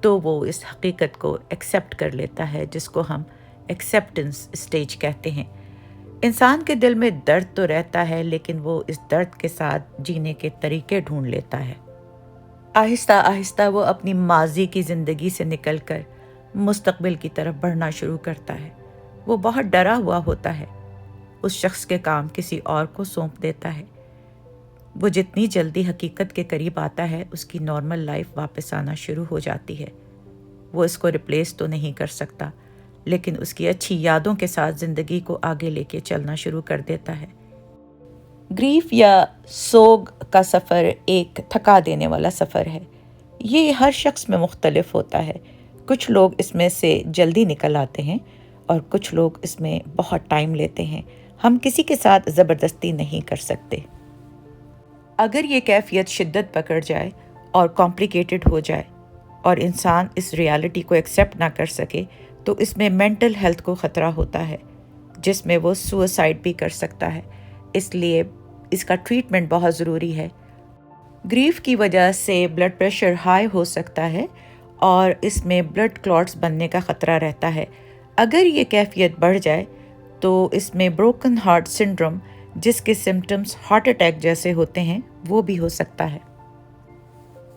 تو وہ اس حقیقت کو ایکسیپٹ کر لیتا ہے، جس کو ہم ایکسیپٹنس اسٹیج کہتے ہیں۔ انسان کے دل میں درد تو رہتا ہے، لیکن وہ اس درد کے ساتھ جینے کے طریقے ڈھونڈ لیتا ہے۔ آہستہ آہستہ وہ اپنی ماضی کی زندگی سے نکل کر مستقبل کی طرف بڑھنا شروع کرتا ہے۔ وہ بہت ڈرا ہوا ہوتا ہے، اس شخص کے کام کسی اور کو سونپ دیتا ہے۔ وہ جتنی جلدی حقیقت کے قریب آتا ہے، اس کی نارمل لائف واپس آنا شروع ہو جاتی ہے۔ وہ اس کو ریپلیس تو نہیں کر سکتا، لیکن اس کی اچھی یادوں کے ساتھ زندگی کو آگے لے کے چلنا شروع کر دیتا ہے۔ گریف یا سوگ کا سفر ایک تھکا دینے والا سفر ہے۔ یہ ہر شخص میں مختلف ہوتا ہے۔ کچھ لوگ اس میں سے جلدی نکل آتے ہیں اور کچھ لوگ اس میں بہت ٹائم لیتے ہیں۔ ہم کسی کے ساتھ زبردستی نہیں کر سکتے۔ اگر یہ کیفیت شدت پکڑ جائے اور کمپلیکیٹڈ ہو جائے اور انسان اس ریالٹی کو ایکسیپٹ نہ کر سکے، تو اس میں مینٹل ہیلتھ کو خطرہ ہوتا ہے، جس میں وہ سوسائڈ بھی کر سکتا ہے۔ اس لیے اس کا ٹریٹمنٹ بہت ضروری ہے۔ گریف کی وجہ سے بلڈ پریشر ہائی ہو سکتا ہے اور اس میں بلڈ کلاٹس بننے کا خطرہ رہتا ہے۔ اگر یہ کیفیت بڑھ جائے تو اس میں بروکن ہارٹ سنڈروم، جس کے سمٹمز ہارٹ اٹیک جیسے ہوتے ہیں، وہ بھی ہو سکتا ہے۔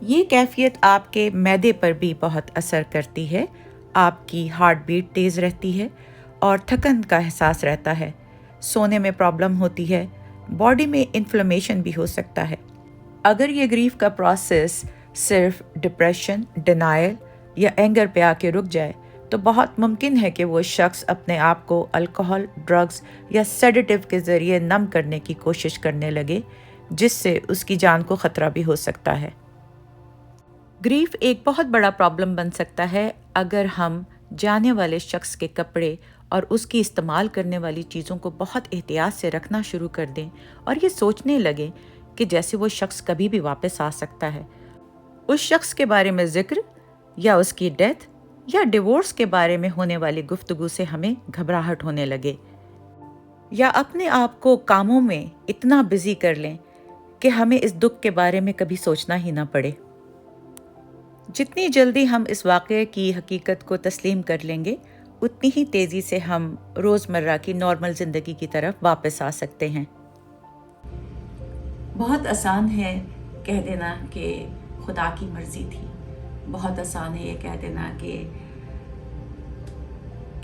یہ کیفیت آپ کے معدے پر بھی بہت اثر کرتی ہے۔ آپ کی ہارٹ بیٹ تیز رہتی ہے اور تھکن کا احساس رہتا ہے۔ سونے میں پرابلم ہوتی ہے۔ باڈی میں انفلیمیشن بھی ہو سکتا ہے۔ اگر یہ گریف کا پروسیس صرف ڈپریشن، ڈینائل یا اینگر پہ آ کے رک جائے، تو بہت ممکن ہے کہ وہ شخص اپنے آپ کو الکوہل، ڈرگز یا سیڈیٹیو کے ذریعے نم کرنے کی کوشش کرنے لگے، جس سے اس کی جان کو خطرہ بھی ہو سکتا ہے۔ گریف ایک بہت بڑا پرابلم بن سکتا ہے اگر ہم جانے والے شخص کے کپڑے اور اس کی استعمال کرنے والی چیزوں کو بہت احتیاط سے رکھنا شروع کر دیں اور یہ سوچنے لگیں کہ جیسے وہ شخص کبھی بھی واپس آ سکتا ہے۔ اس شخص کے بارے میں ذکر یا اس کی ڈیتھ یا ڈیورس کے بارے میں ہونے والی گفتگو سے ہمیں گھبراہٹ ہونے لگے، یا اپنے آپ کو کاموں میں اتنا بزی کر لیں کہ ہمیں اس دکھ کے بارے میں کبھی سوچنا ہی نہ پڑے۔ جتنی جلدی ہم اس واقعے کی حقیقت کو تسلیم کر لیں گے، اتنی ہی تیزی سے ہم روزمرہ کی نارمل زندگی کی طرف واپس آ سکتے ہیں۔ بہت آسان ہے کہہ دینا کہ خدا کی مرضی تھی، بہت آسان ہے یہ کہہ دینا کہ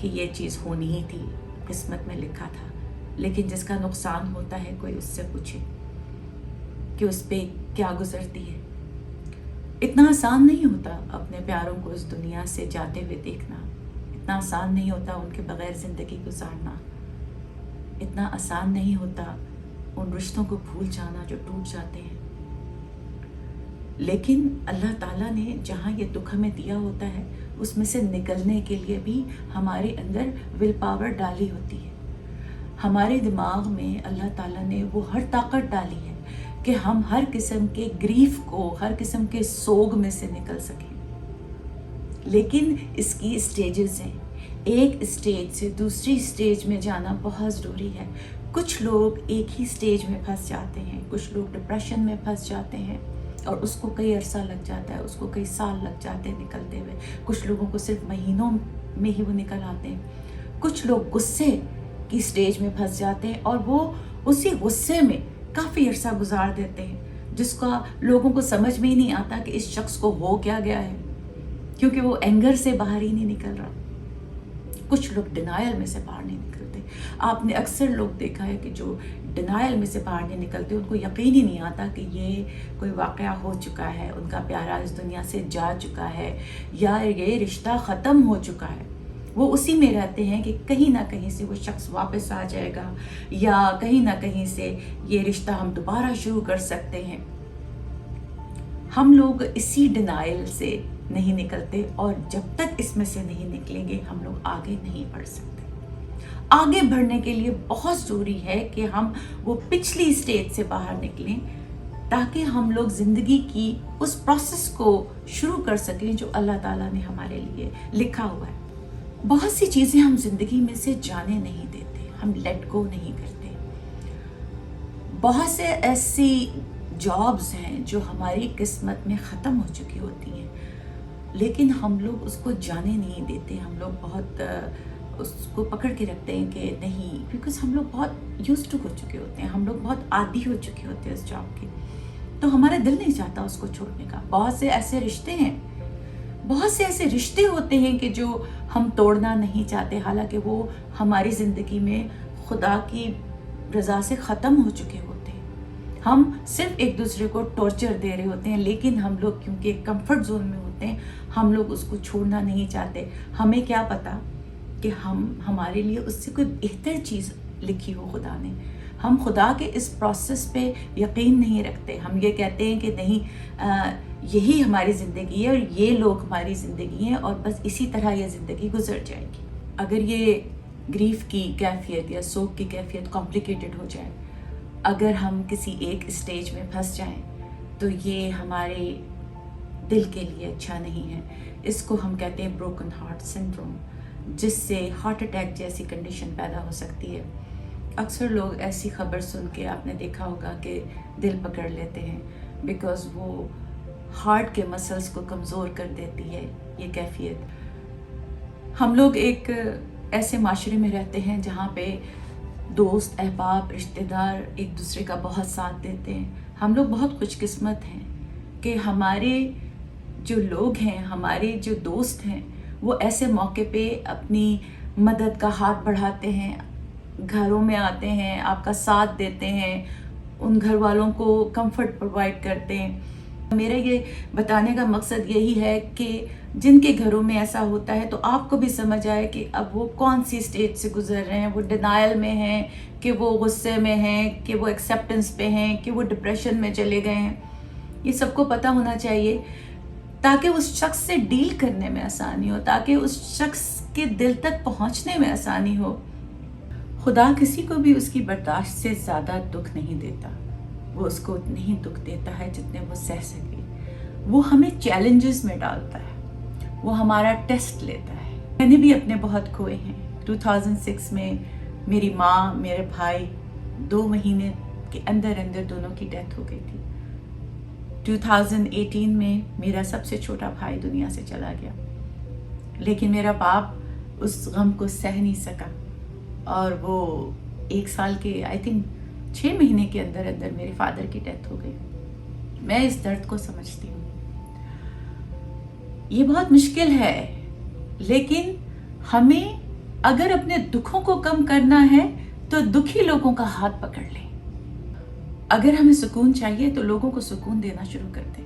یہ چیز ہونی ہی تھی، قسمت میں لکھا تھا۔ لیکن جس کا نقصان ہوتا ہے، کوئی اس سے پوچھے کہ اس پہ کیا گزرتی ہے۔ اتنا آسان نہیں ہوتا اپنے پیاروں کو اس دنیا سے جاتے ہوئے دیکھنا، اتنا آسان نہیں ہوتا ان کے بغیر زندگی گزارنا، اتنا آسان نہیں ہوتا ان رشتوں کو بھول جانا جو ٹوٹ جاتے ہیں۔ لیکن اللہ تعالیٰ نے جہاں یہ دکھ ہمیں دیا ہوتا ہے، اس میں سے نکلنے کے لیے بھی ہمارے اندر ول پاور ڈالی ہوتی ہے۔ ہمارے دماغ میں اللہ تعالیٰ نے وہ ہر طاقت ڈالی ہے کہ ہم ہر قسم کے گریف کو، ہر قسم کے سوگ میں سے نکل سکیں۔ لیکن اس کی اسٹیجز ہیں، ایک اسٹیج سے دوسری اسٹیج میں جانا بہت ضروری ہے۔ کچھ لوگ ایک ہی اسٹیج میں پھنس جاتے ہیں، کچھ لوگ ڈپریشن میں پھنس جاتے ہیں اور اس کو کئی عرصہ لگ جاتا ہے، اس کو کئی سال لگ جاتے ہیں نکلتے ہوئے۔ کچھ لوگوں کو صرف مہینوں میں ہی وہ نکل آتے ہیں۔ کچھ لوگ غصے کی اسٹیج میں پھنس جاتے ہیں اور وہ اسی غصے میں کافی عرصہ گزار دیتے ہیں، جس کا لوگوں کو سمجھ میں ہی نہیں آتا کہ اس شخص کو ہو کیا گیا ہے، کیونکہ وہ اینگر سے باہر ہی نہیں نکل رہا۔ کچھ لوگ ڈینائل میں سے باہر نہیں نکلتے۔ آپ نے اکثر لوگ دیکھا ہے کہ جو ڈینائل میں سے باہر نہیں نکلتے، ان کو یقین ہی نہیں آتا کہ یہ کوئی واقعہ ہو چکا ہے، ان کا پیارا اس دنیا سے جا چکا ہے یا یہ رشتہ ختم ہو چکا ہے۔ وہ اسی میں رہتے ہیں کہ کہیں نہ کہیں سے وہ شخص واپس آ جائے گا یا کہیں نہ کہیں سے یہ رشتہ ہم دوبارہ شروع کر سکتے ہیں۔ ہم لوگ اسی ڈینائل سے نہیں نکلتے، اور جب تک اس میں سے نہیں نکلیں گے ہم لوگ آگے نہیں بڑھ سکتے۔ آگے بڑھنے کے لیے بہت ضروری ہے کہ ہم وہ پچھلی اسٹیج سے باہر نکلیں، تاکہ ہم لوگ زندگی کی اس پروسیس کو شروع کر سکیں جو اللہ تعالیٰ نے ہمارے لیے لکھا ہوا ہے۔ بہت سی چیزیں ہم زندگی میں سے جانے نہیں دیتے، ہم لیٹ گو نہیں کرتے۔ بہت سے ایسی جابز ہیں جو ہماری قسمت میں ختم ہو چکی ہوتی ہیں، لیکن ہم لوگ اس کو جانے نہیں دیتے. ہم لوگ بہت اس کو پکڑ کے رکھتے ہیں کہ نہیں, بیکاز ہم لوگ بہت یوز ٹو ہو چکے ہوتے ہیں, ہم لوگ بہت عادی ہو چکے ہوتے ہیں اس جاب کے, تو ہمارا دل نہیں چاہتا اس کو چھوڑنے کا. بہت سے ایسے رشتے ہیں, بہت سے ایسے رشتے ہوتے ہیں کہ جو ہم توڑنا نہیں چاہتے, حالانکہ وہ ہماری زندگی میں خدا کی رضا سے ختم ہو چکے ہوتے ہیں. ہم صرف ایک دوسرے کو ٹارچر دے رہے ہوتے ہیں, لیکن ہم لوگ کیونکہ کمفرٹ زون میں ہوتے ہیں, ہم لوگ اس کو چھوڑنا نہیں چاہتے. ہمیں کیا پتا کہ ہمارے لیے اس سے کوئی بہتر چیز لکھی ہو خدا نے. ہم خدا کے اس پروسیس پہ یقین نہیں رکھتے. ہم یہ کہتے ہیں کہ نہیں, یہی ہماری زندگی ہے اور یہ لوگ ہماری زندگی ہیں اور بس اسی طرح یہ زندگی گزر جائے گی. اگر یہ گریف کی کیفیت یا سوگ کی کیفیت کمپلیکیٹڈ ہو جائے, اگر ہم کسی ایک اسٹیج میں پھنس جائیں, تو یہ ہمارے دل کے لیے اچھا نہیں ہے. اس کو ہم کہتے ہیں بروکن ہارٹ سنڈروم, جس سے ہارٹ اٹیک جیسی کنڈیشن پیدا ہو سکتی ہے. اکثر لوگ ایسی خبر سن کے آپ نے دیکھا ہوگا کہ دل پکڑ لیتے ہیں, بیکاز وہ ہارٹ کے مسلس کو کمزور کر دیتی ہے یہ کیفیت. ہم لوگ ایک ایسے معاشرے میں رہتے ہیں جہاں پہ دوست, احباب, رشتہ دار ایک دوسرے کا بہت ساتھ دیتے ہیں. ہم لوگ بہت خوش قسمت ہیں کہ ہمارے جو لوگ ہیں, ہمارے جو دوست ہیں, وہ ایسے موقع پہ اپنی مدد کا ہاتھ بڑھاتے ہیں, گھروں میں آتے ہیں, آپ کا ساتھ دیتے ہیں, ان گھر والوں کو کمفرٹ پرووائڈ کرتے ہیں. میرا یہ بتانے کا مقصد یہی ہے کہ جن کے گھروں میں ایسا ہوتا ہے تو آپ کو بھی سمجھ آئے کہ اب وہ کون سی اسٹیج سے گزر رہے ہیں. وہ ڈینائل میں ہیں کہ وہ غصے میں ہیں, کہ وہ ایکسیپٹنس پہ ہیں, کہ وہ ڈپریشن میں چلے گئے ہیں. یہ سب کو پتہ ہونا چاہیے تاکہ اس شخص سے ڈیل کرنے میں آسانی ہو, تاکہ اس شخص کے دل تک پہنچنے میں آسانی ہو. خدا کسی کو بھی اس کی برداشت سے زیادہ دکھ نہیں دیتا. وہ اس کو اتنے ہی دکھ دیتا ہے جتنے وہ سہ سکے. وہ ہمیں چیلنجز میں ڈالتا ہے, وہ ہمارا ٹیسٹ لیتا ہے. میں نے بھی اپنے بہت کھوئے ہیں. 2006 میں میری ماں, میرے بھائی, 2 مہینے کے اندر دونوں کی ڈیتھ ہو گئی تھی. 2018 میں میرا سب سے چھوٹا بھائی دنیا سے چلا گیا, لیکن میرا باپ اس غم کو سہ نہیں سکا اور وہ 1 سال کے آئی تھنک 6 مہینے کے اندر میرے فادر کی ڈیتھ ہو گئی. میں اس درد کو سمجھتی ہوں. یہ بہت مشکل ہے, لیکن ہمیں اگر اپنے دکھوں کو کم کرنا ہے تو دکھی لوگوں کا ہاتھ پکڑ لیں. اگر ہمیں سکون چاہیے تو لوگوں کو سکون دینا شروع کر دیں.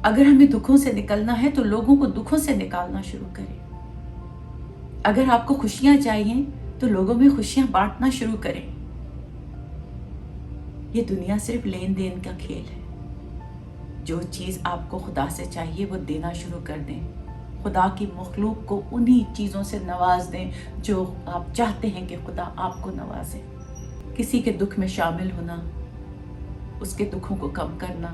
اگر ہمیں دکھوں سے نکلنا ہے تو لوگوں کو دکھوں سے نکالنا شروع کریں. اگر آپ کو خوشیاں چاہیے تو لوگوں میں خوشیاں بانٹنا شروع کریں. یہ دنیا صرف لین دین کا کھیل ہے. جو چیز آپ کو خدا سے چاہیے وہ دینا شروع کر دیں. خدا کی مخلوق کو انہی چیزوں سے نواز دیں جو آپ چاہتے ہیں کہ خدا آپ کو نوازے. کسی کے دکھ میں شامل ہونا, اس کے دکھوں کو کم کرنا,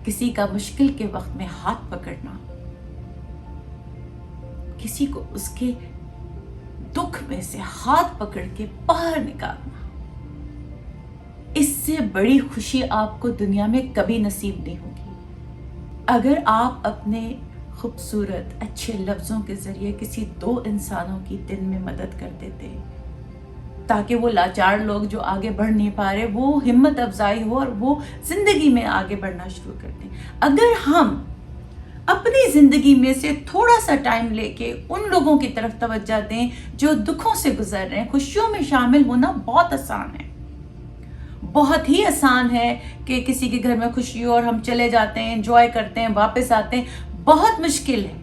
کسی کا مشکل کے وقت میں ہاتھ پکڑنا, کسی کو اس کے دکھ میں سے ہاتھ پکڑ کے باہر نکالنا, اس سے بڑی خوشی آپ کو دنیا میں کبھی نصیب نہیں ہوگی. اگر آپ اپنے خوبصورت اچھے لفظوں کے ذریعے کسی 2 انسانوں کی دل میں مدد کر دیتے تاکہ وہ لاچار لوگ جو آگے بڑھ نہیں پا رہے وہ ہمت افزائی ہو اور وہ زندگی میں آگے بڑھنا شروع کر دیں. اگر ہم اپنی زندگی میں سے تھوڑا سا ٹائم لے کے ان لوگوں کی طرف توجہ دیں جو دکھوں سے گزر رہے ہیں. خوشیوں میں شامل ہونا بہت آسان ہے, بہت ہی آسان ہے کہ کسی کے گھر میں خوشی ہو اور ہم چلے جاتے ہیں, انجوائے کرتے ہیں, واپس آتے ہیں. بہت مشکل ہے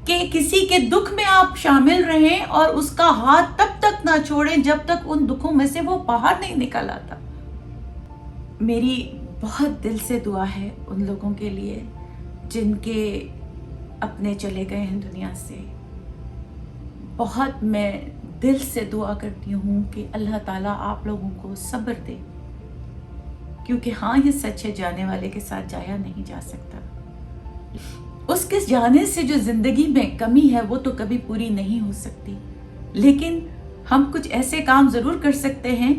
کہ کسی کے دکھ میں آپ شامل رہیں اور اس کا ہاتھ تب تک نہ چھوڑیں جب تک ان دکھوں میں سے وہ باہر نہیں نکل آتا. میری بہت دل سے دعا ہے ان لوگوں کے لیے جن کے اپنے چلے گئے ہیں دنیا سے. بہت میں دل سے دعا کرتی ہوں کہ اللہ تعالیٰ آپ لوگوں کو صبر دے, کیونکہ ہاں یہ سچ ہے, جانے والے کے ساتھ جایا نہیں جا سکتا. اس کے جانے سے جو زندگی میں کمی ہے وہ تو کبھی پوری نہیں ہو سکتی, لیکن ہم کچھ ایسے کام ضرور کر سکتے ہیں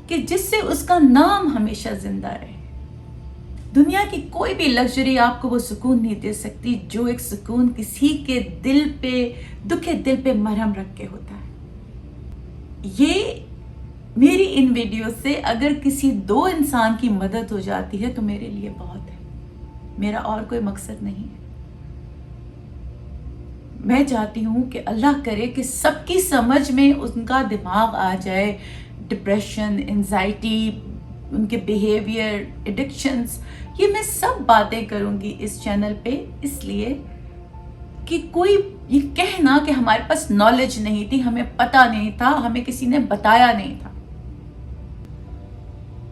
کہ جس سے اس کا نام ہمیشہ زندہ رہے. دنیا کی کوئی بھی لگژری آپ کو وہ سکون نہیں دے سکتی جو ایک سکون کسی کے دل پہ، دکھے دل پہ مرہم رکھ کے ہوتا ہے۔ یہ میری ان ویڈیو سے اگر کسی 2 انسان کی مدد ہو جاتی ہے تو میرے لیے بہت ہے، میرا اور کوئی مقصد نہیں ہے۔ میں چاہتی ہوں کہ اللہ کرے کہ سب کی سمجھ میں ان کا دماغ آ جائے، ڈپریشن، انزائٹی، ان کے بیہیویئر، ایڈکشنز، یہ میں سب باتیں کروں گی اس چینل پہ، اس لیے کہ کوئی یہ کہنا کہ ہمارے پاس نالج نہیں تھی، ہمیں پتہ نہیں تھا، ہمیں کسی نے بتایا نہیں تھا۔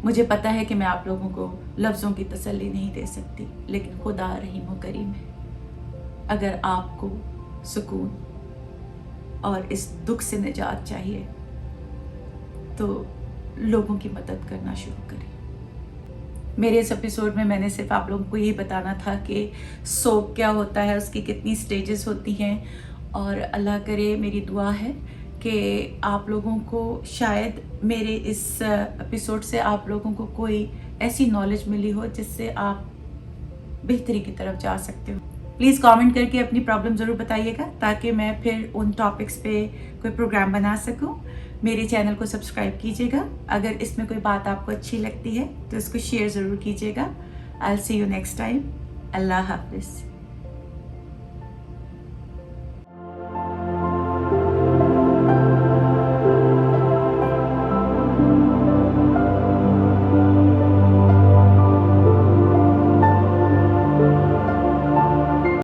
مجھے پتا ہے کہ میں آپ لوگوں کو لفظوں کی تسلی نہیں دے سکتی، لیکن خدا رحیم و کریم ہے۔ اگر آپ کو سکون اور اس دکھ سے نجات چاہیے تو لوگوں کی مدد کرنا شروع کریں۔ میرے اس ایپیسوڈ میں نے صرف آپ لوگوں کو یہی بتانا تھا کہ سوگ کیا ہوتا ہے، اس کی کتنی سٹیجز ہوتی ہیں، اور اللہ کرے، میری دعا ہے کہ آپ لوگوں کو شاید میرے اس ایپیسوڈ سے آپ لوگوں کو کوئی ایسی نالج ملی ہو جس سے آپ بہتری کی طرف جا سکتے ہو۔ پلیز کامنٹ کر کے اپنی پرابلم ضرور بتائیے گا تاکہ میں پھر ان ٹاپکس پہ کوئی پروگرام بنا سکوں۔ میرے چینل کو سبسکرائب کیجیے گا، اگر اس میں کوئی بات آپ کو اچھی لگتی ہے تو اس کو شیئر ضرور کیجیے گا۔ I'll see you next time۔ اللہ حافظ۔